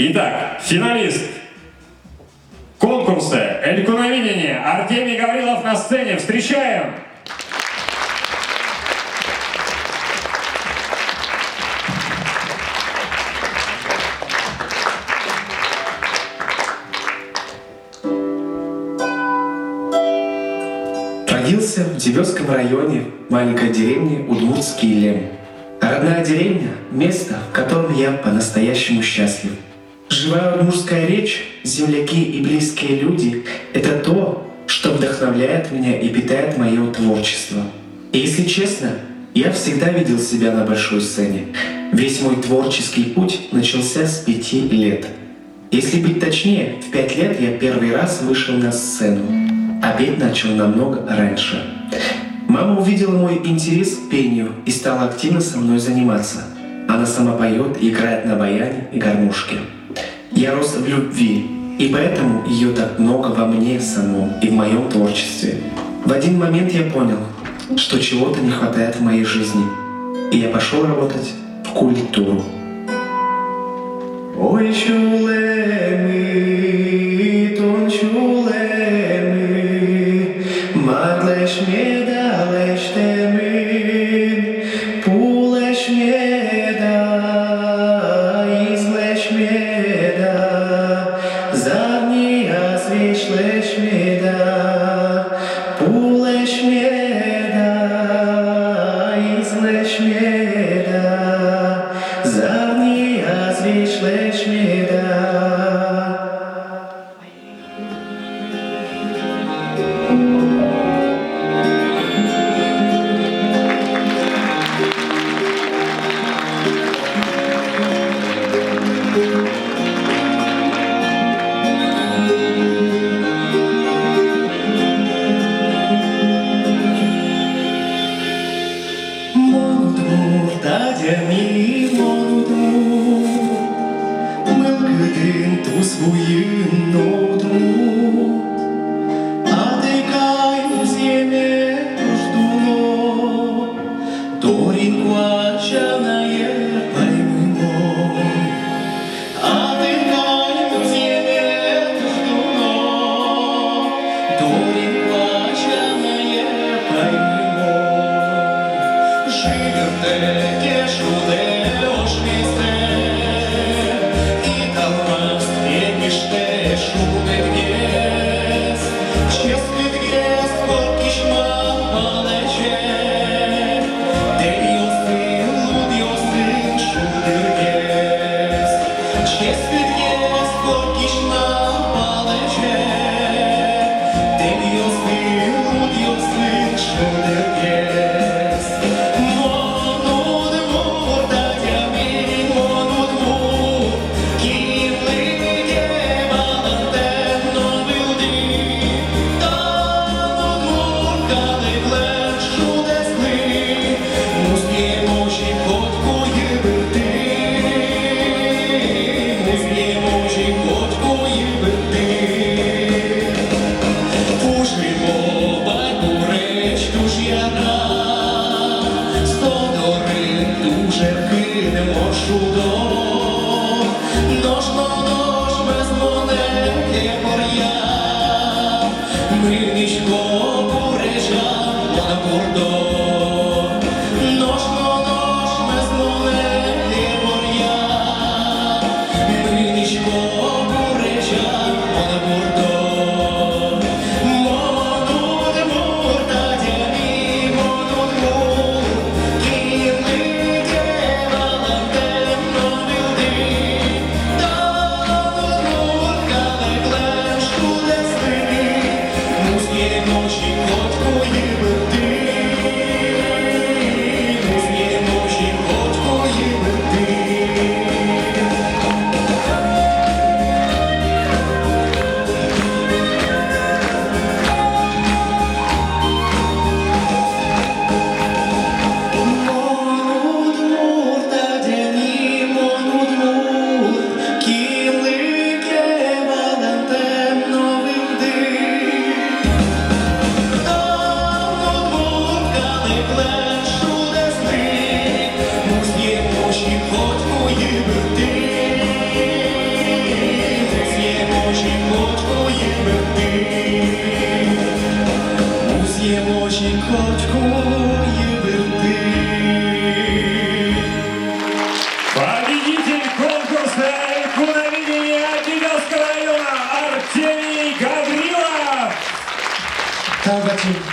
Итак, финалист конкурса «Эльку на видение» Артемий Гаврилов на сцене. Встречаем! Родился в Девётском районе маленькой деревни Удмуртский Лем. Родная деревня — место, в котором я по-настоящему счастлив. Живая удмуртская речь, земляки и близкие люди — это то, что вдохновляет меня и питает мое творчество. И если честно, я всегда видел себя на большой сцене. Весь мой творческий путь начался с 5 лет. Если быть точнее, в 5 лет я первый раз вышел на сцену, а петь начал намного раньше. Мама увидела мой интерес к пению и стала активно со мной заниматься. Она сама поет, играет на баяне и гармошке. Я рос в любви, и поэтому ее так много во мне самом и в моем творчестве. В один момент я понял, что чего-то не хватает в моей жизни, и я пошел работать в культуру. Ой, чулеми, тон чулеми, мадлеш медалеш теми, пулеш меда, излеш меда, задния свишлеш меда, пулеш меда, излеш меда, задния свишлеш меда. очі коткої верти. Победитель конкурса «Иконоведение» Девятского района Артемий Гаврилов! Талгатин.